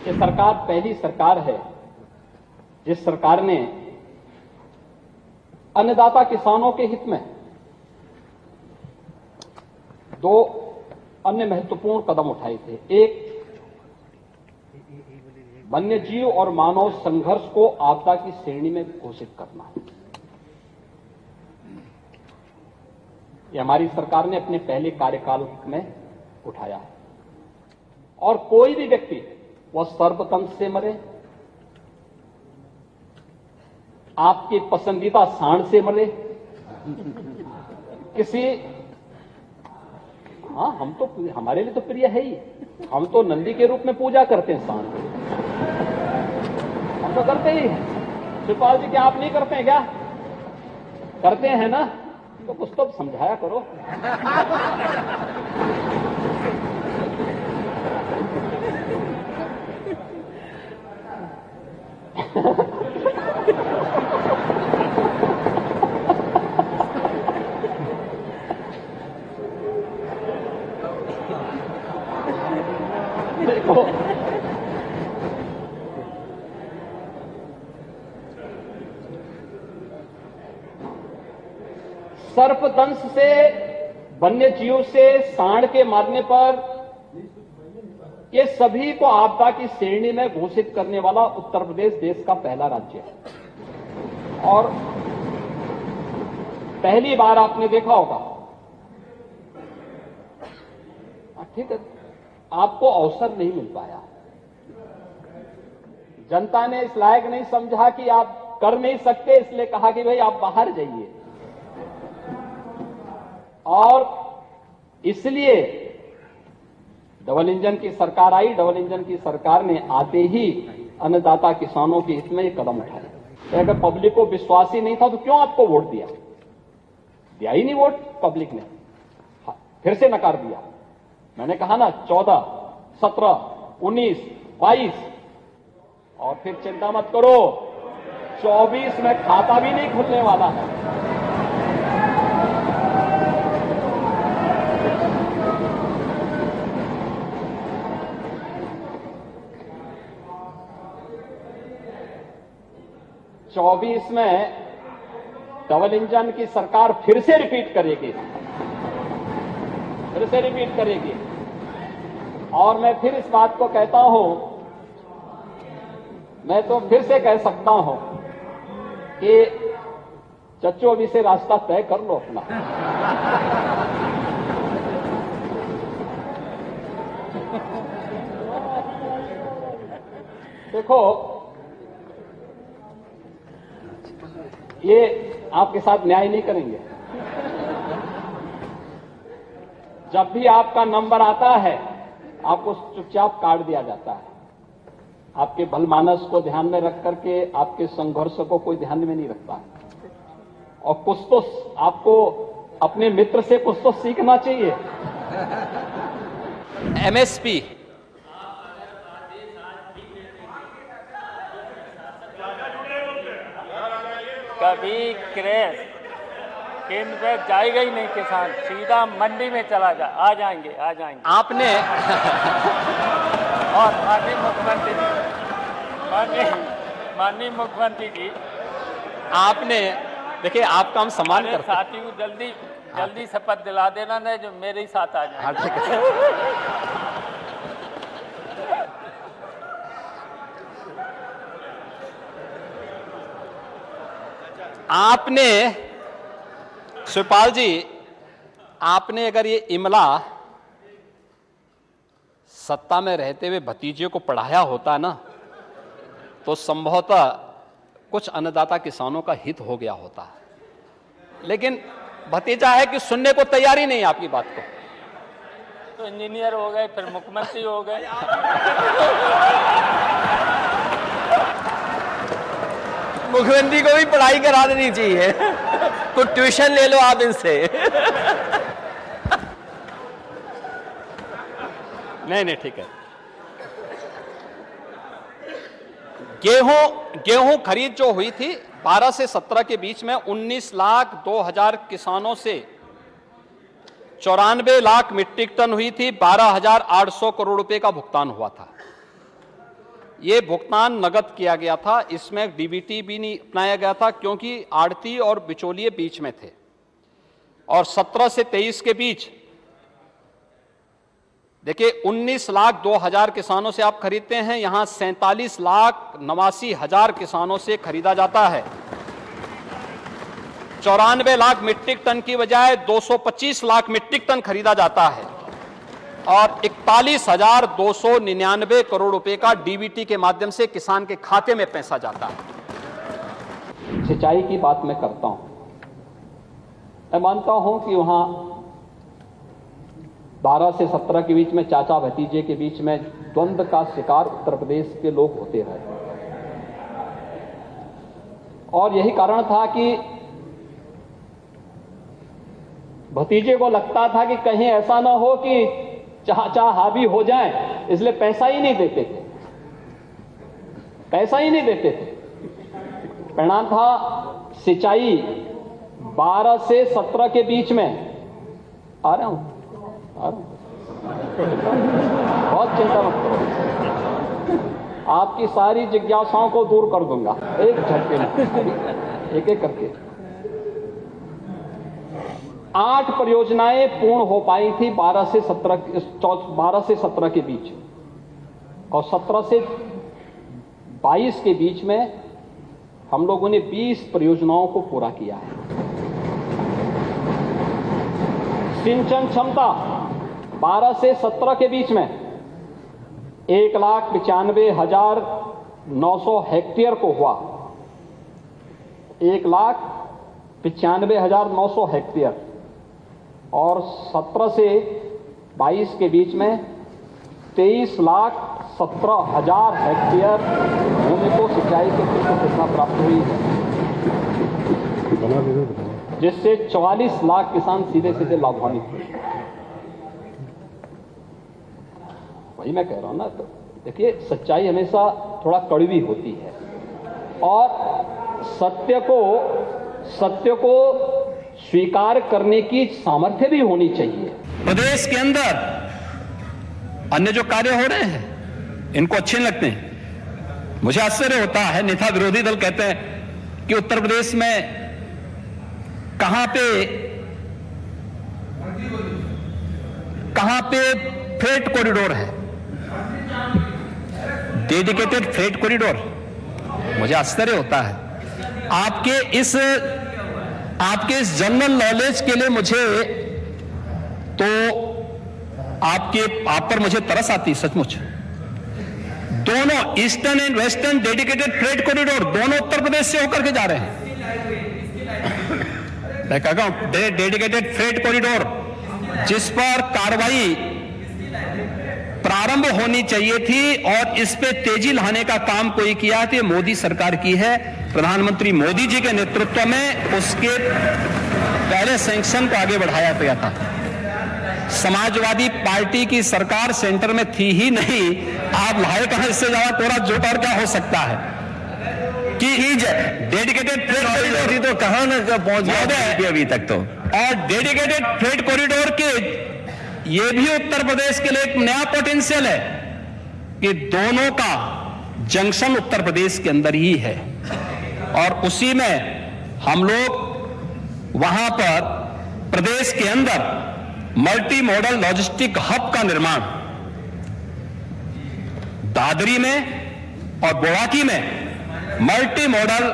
ये सरकार पहली सरकार है जिस सरकार ने अन्नदाता किसानों के हित में दो अन्य महत्वपूर्ण कदम उठाए थे। एक, वन्य जीव और मानव संघर्ष को आपदा की श्रेणी में घोषित करना। ये हमारी सरकार ने अपने पहले कार्यकाल में उठाया है। और कोई भी व्यक्ति वह सर्पदंश से मरे, आपके पसंदीदा सांड से मरे, किसी हम तो हमारे लिए तो प्रिय है ही, हम तो नंदी के रूप में पूजा करते हैं सांड, हम तो करते ही हैं। शिवपाल जी क्या आप नहीं करते हैं? क्या करते हैं ना? तो कुछ तो समझाया करो। देखो, सर्पदंश से, वन्य जीव से, सांड के मारने पर, ये सभी को आपदा की श्रेणी में घोषित करने वाला उत्तर प्रदेश देश का पहला राज्य है। और पहली बार आपने देखा होगा, ठीक है, आपको अवसर नहीं मिल पाया, जनता ने इस लायक नहीं समझा कि आप कर नहीं सकते, इसलिए कहा कि भाई आप बाहर जाइए। और इसलिए डबल इंजन की सरकार आई। डबल इंजन की सरकार ने आते ही अन्नदाता किसानों के हित में ये कदम उठाया। अगर पब्लिक को विश्वास ही नहीं था तो क्यों आपको वोट दिया? दिया ही नहीं वोट पब्लिक ने, फिर से नकार दिया। मैंने कहा ना 14, 17, 19, 22 और फिर चिंता मत करो 24 में खाता भी नहीं खुलने वाला है। चौबीस में डबल इंजन की सरकार फिर से रिपीट करेगी, और मैं फिर इस बात को कहता हूं, मैं तो फिर से कह सकता हूं कि चच्चो अभी से रास्ता तय कर लो अपना। देखो, ये आपके साथ न्याय नहीं करेंगे। जब भी आपका नंबर आता है आपको चुपचाप काट दिया जाता है। आपके बलमानस को ध्यान में रख करके आपके संघर्ष को कोई ध्यान में नहीं रखता है। और कुछ तो आपको अपने मित्र से कुछ तो सीखना चाहिए। एमएसपी कभी क्रैश केंद्र पे जाएगा ही नहीं, किसान सीधा मंडी में चला जा, आ जाएंगे। आपने और माननीय मुख्यमंत्री जी, आपने देखिए, आपका हम सम्मान मेरे करते हैं। साथी को जल्दी शपथ दिला देना ना, जो मेरे ही साथ आ जाए। हाँ, ठीक है। आपने शिवपाल जी, आपने अगर ये इमला सत्ता में रहते हुए भतीजे को पढ़ाया होता ना, तो संभवतः कुछ अन्नदाता किसानों का हित हो गया होता। लेकिन भतीजा है कि सुनने को तैयार ही नहीं आपकी बात को। तो इंजीनियर हो गए, फिर मुख्यमंत्री हो गए। मुख्यमंत्री को भी पढ़ाई करा देनी चाहिए। कुछ ट्यूशन ले लो आप इनसे। नहीं, ठीक है। गेहूं खरीद जो हुई थी 12 से 17 के बीच में 19,02,000 किसानों से 94 लाख मीट्रिक टन हुई थी। 12,800 करोड़ रुपए का भुगतान हुआ था। ये भुगतान नगद किया गया था, इसमें डीबीटी भी नहीं अपनाया गया था क्योंकि आड़ती और बिचौलिए बीच में थे। और 17 से 23 के बीच देखिए 19,02,000 किसानों से आप खरीदते हैं, यहां 47,89,000 किसानों से खरीदा जाता है। 94 लाख मीट्रिक टन की बजाय 225 लाख मीट्रिक टन खरीदा जाता है और 41,299 करोड़ रुपए का डीबीटी के माध्यम से किसान के खाते में पैसा जाता है। सिंचाई की बात मैं करता हूं। मैं मानता हूं कि वहां 12 से 17 के बीच में चाचा भतीजे के बीच में द्वंद्व का शिकार उत्तर प्रदेश के लोग होते रहे और यही कारण था कि भतीजे को लगता था कि कहीं ऐसा ना हो कि चाचा हावी हो जाए, इसलिए पैसा ही नहीं देते थे, पैसा ही नहीं देते थे। परिणाम था सिंचाई 12 से 17 के बीच में आ रहा हूं बहुत चिंता मत करो, आपकी सारी जिज्ञासाओं को दूर कर दूंगा एक झटके में, एक एक करके। 8 परियोजनाएं पूर्ण हो पाई थी 12 से 17 के बीच और 17 से 22 के बीच में हम लोगों ने 20 परियोजनाओं को पूरा किया है। सिंचन क्षमता 12 से 17 के बीच में 1,95,900 हेक्टेयर को हुआ, 1,95,900 हेक्टेयर और 17 से 22 के बीच में 23,17,000 हेक्टेयर भूमि को सिंचाई के सुविधा प्राप्त हुई है, जिससे 44 लाख किसान सीधे सीधे लाभान्वित हुए। वही मैं कह रहा हूं ना, तो देखिए सच्चाई हमेशा थोड़ा कड़वी होती है और सत्य को स्वीकार करने की सामर्थ्य भी होनी चाहिए। प्रदेश के अंदर अन्य जो कार्य हो रहे हैं इनको अच्छे लगते हैं। मुझे आश्चर्य होता है, नेता विरोधी दल कहते हैं कि उत्तर प्रदेश में कहां पे फ्रेट कॉरिडोर है, डेडिकेटेड फ्रेट कॉरिडोर। मुझे आश्चर्य होता है आपके इस जनरल नॉलेज के लिए। मुझे तो आप पर मुझे तरस आती सचमुच। दोनों eastern and western dedicated freight corridor दोनों उत्तर प्रदेश से होकर के जा रहे हैं। मैं कहता हूं डेडिकेटेड फ्रेट कॉरिडोर जिस पर कार्रवाई प्रारंभ होनी चाहिए थी और इस पे तेजी लाने का काम कोई किया तो ये मोदी सरकार की है। प्रधानमंत्री मोदी जी के नेतृत्व में उसके पहले सैंक्शन को आगे बढ़ाया गया था। समाजवादी पार्टी की सरकार सेंटर में थी ही नहीं, आप लाए कहां, इससे ज्यादा कोरा जोट और क्या हो सकता है कि डेडिकेटेड फ्रेट कॉरिडोर तो कहां न पहुंच गया अभी तक तो। और डेडिकेटेड फ्रेट कॉरिडोर के ये भी उत्तर प्रदेश के लिए एक नया पोटेंशियल है कि दोनों का जंक्शन उत्तर प्रदेश के अंदर ही है और उसी में हम लोग वहां पर प्रदेश के अंदर मल्टी मॉडल लॉजिस्टिक हब का निर्माण दादरी में और बोड़ाकी में मल्टी मॉडल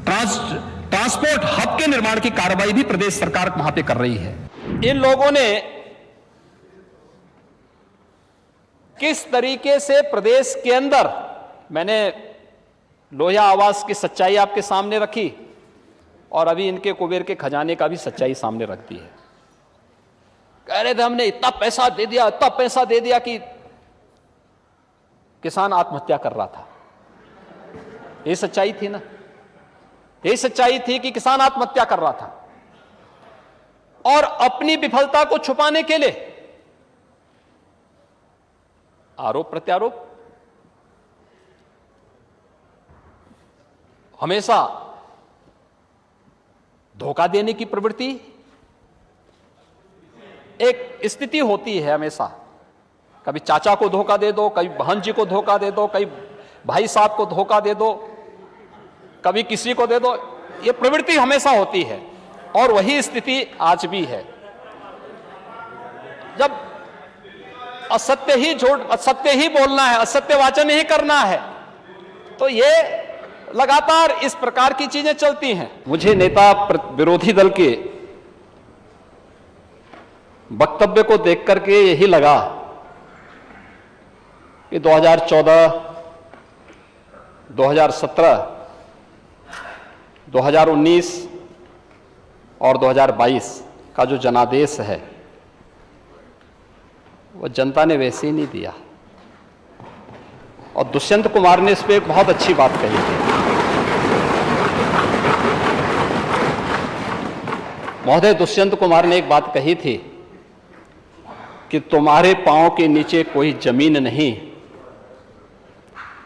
ट्रांसपोर्ट हब के निर्माण की कार्रवाई भी प्रदेश सरकार वहां पे कर रही है। इन लोगों ने किस तरीके से प्रदेश के अंदर, मैंने लोहिया आवास की सच्चाई आपके सामने रखी और अभी इनके कुबेर के खजाने का भी सच्चाई सामने रख दी है। कह रहे थे हमने इतना पैसा दे दिया कि किसान आत्महत्या कर रहा था। ये सच्चाई थी ना, ये सच्चाई थी कि किसान आत्महत्या कर रहा था और अपनी विफलता को छुपाने के लिए आरोप प्रत्यारोप, हमेशा धोखा देने की प्रवृत्ति एक स्थिति होती है हमेशा। कभी चाचा को धोखा दे दो, कभी बहन जी को धोखा दे दो, कभी भाई साहब को धोखा दे दो, कभी किसी को दे दो। ये प्रवृत्ति हमेशा होती है और वही स्थिति आज भी है। जब असत्य ही असत्य ही बोलना है, असत्य वाचन ही करना है, तो ये लगातार इस प्रकार की चीजें चलती हैं। मुझे नेता विरोधी दल के वक्तव्य को देख करके यही लगा कि 2014, 2017, 2019 और 2022 का जो जनादेश है वो जनता ने वैसे ही नहीं दिया। और दुष्यंत कुमार ने इस पे एक बहुत अच्छी बात कही थी। महोदय दुष्यंत कुमार ने एक बात कही थी कि तुम्हारे पांव के नीचे कोई जमीन नहीं,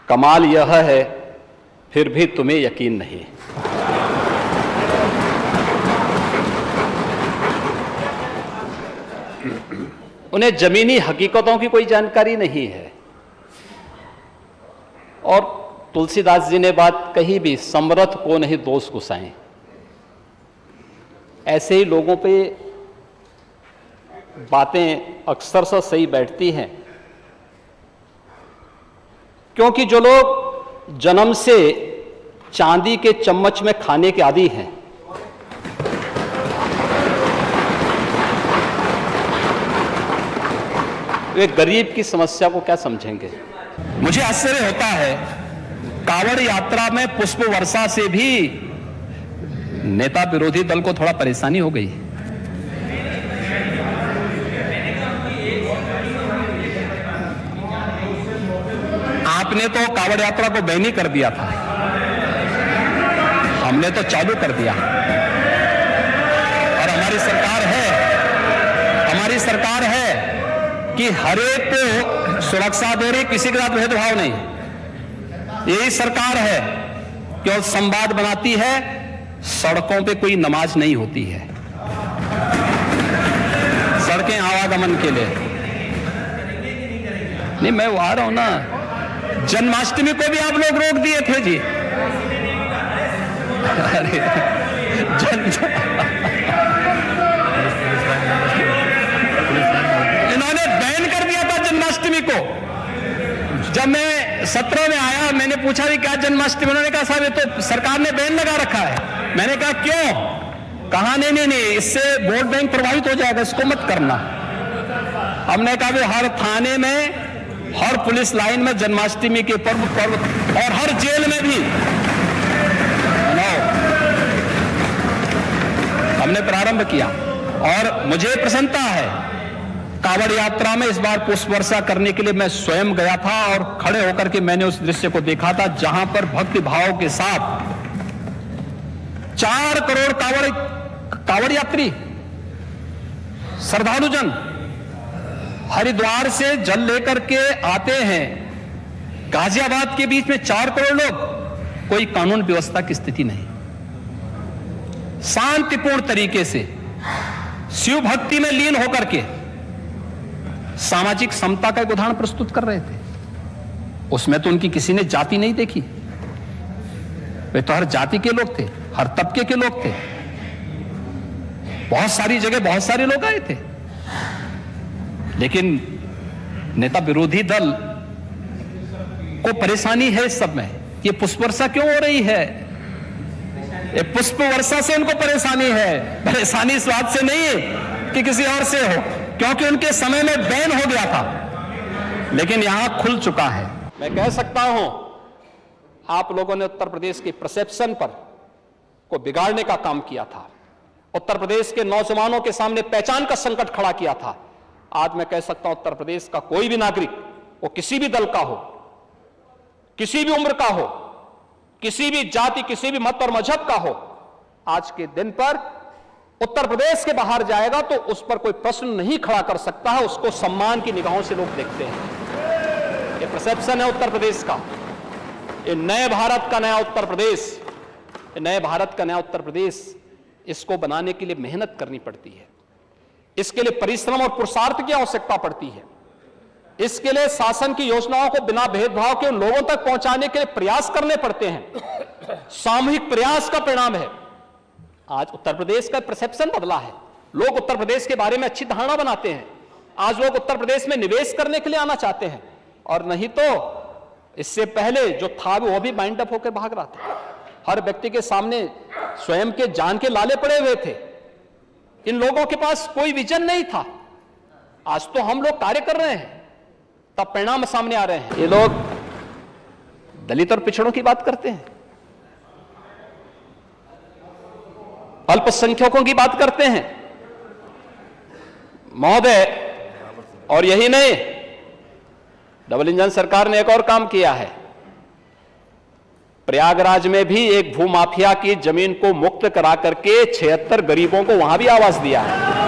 कमाल यह है फिर भी तुम्हें यकीन नहीं। उन्हें जमीनी हकीकतों की कोई जानकारी नहीं है। और तुलसीदास जी ने बात कही भी, समरथ को नहीं दोष गुसाएं। ऐसे ही लोगों पे बातें अक्सर से सही बैठती हैं, क्योंकि जो लोग जन्म से चांदी के चम्मच में खाने के आदी हैं, वे गरीब की समस्या को क्या समझेंगे। मुझे आश्चर्य होता है, कांवड़ यात्रा में पुष्प वर्षा से भी नेता विरोधी दल को थोड़ा परेशानी हो गई। आपने तो कांवड़ यात्रा को बैन ही कर दिया था, हमने तो चालू कर दिया। और हमारी सरकार है कि हरेक को सुरक्षा दे रही, किसी के साथ भेदभाव नहीं। यही सरकार है कि संवाद बनाती है, सड़कों पे कोई नमाज नहीं होती है, सड़कें आवागमन के लिए नहीं। मैं आ रहा हूं ना, जन्माष्टमी को भी आप लोग रोक दिए थे जी। अरे इन्होंने बैन कर दिया था जन्माष्टमी को। जब मैं 17 में आया, मैंने पूछा भी क्या जन्माष्टमी, उन्होंने कहा साहब ये तो सरकार ने बैन लगा रखा है। मैंने कहा क्यों? कहा नहीं, इससे वोट बैंक प्रभावित हो जाएगा, इसको मत करना। हमने कहा भी हर थाने में, हर पुलिस लाइन में जन्माष्टमी के पर्व और हर जेल में भी हमने प्रारंभ किया। और मुझे प्रसन्नता है, कांवड़ यात्रा में इस बार पुष्प वर्षा करने के लिए मैं स्वयं गया था और खड़े होकर के मैंने उस दृश्य को देखा था, जहां पर भक्ति भाव के साथ 4 करोड़ कांवड़ यात्री श्रद्धालुजन हरिद्वार से जल लेकर के आते हैं। गाजियाबाद के बीच में 4 करोड़ लोग, कोई कानून व्यवस्था की स्थिति नहीं, शांतिपूर्ण तरीके से शिव भक्ति में लीन होकर के सामाजिक समता का एक उदाहरण प्रस्तुत कर रहे थे। उसमें तो उनकी किसी ने जाति नहीं देखी, वे तो हर जाति के लोग थे, हर तबके के लोग थे। बहुत सारी जगह बहुत सारे लोग आए थे, लेकिन नेता विरोधी दल को परेशानी है इस सब में। ये पुष्प वर्षा क्यों हो रही है? ये पुष्प वर्षा से उनको परेशानी है। परेशानी इस बात से नहीं है कि किसी और से हो, क्योंकि उनके समय में बैन हो गया था, लेकिन यहां खुल चुका है। मैं कह सकता हूं, आप लोगों ने उत्तर प्रदेश की परसेप्शन पर को बिगाड़ने का काम किया था, उत्तर प्रदेश के नौजवानों के सामने पहचान का संकट खड़ा किया था। आज मैं कह सकता हूं, उत्तर प्रदेश का कोई भी नागरिक, वो किसी भी दल का हो, किसी भी उम्र का हो, किसी भी जाति, किसी भी मत और मजहब का हो, आज के दिन पर उत्तर प्रदेश के बाहर जाएगा तो उस पर कोई प्रश्न नहीं खड़ा कर सकता है, उसको सम्मान की निगाहों से लोग देखते हैं। ये परसेप्शन है उत्तर प्रदेश का। ये नए भारत का नया उत्तर प्रदेश, नए भारत का नया उत्तर प्रदेश, इसको बनाने के लिए मेहनत करनी पड़ती है, इसके लिए परिश्रम और पुरुषार्थ की आवश्यकता पड़ती है। इसके लिए शासन की योजनाओं को बिना भेदभाव के उन लोगों तक पहुंचाने के लिए प्रयास करने पड़ते हैं। सामूहिक प्रयास का परिणाम है आज उत्तर प्रदेश का परसेप्शन बदला है। लोग उत्तर प्रदेश के बारे में अच्छी धारणा बनाते हैं। आज लोग उत्तर प्रदेश में निवेश करने के लिए आना चाहते हैं, और नहीं तो इससे पहले जो था वो भी बाइंड अप होकर भाग रहा था। हर व्यक्ति के सामने स्वयं के जान के लाले पड़े हुए थे। इन लोगों के पास कोई विजन नहीं था। आज तो हम लोग कार्य कर रहे हैं, तब परिणाम सामने आ रहे हैं। ये लोग दलित और पिछड़ों की बात करते हैं, अल्पसंख्यकों की बात करते हैं महोदय। और यही नहीं, डबल इंजन सरकार ने एक और काम किया है। प्रयागराज में भी एक भूमाफिया की जमीन को मुक्त करा करके 76 गरीबों को वहां भी आवास दिया है।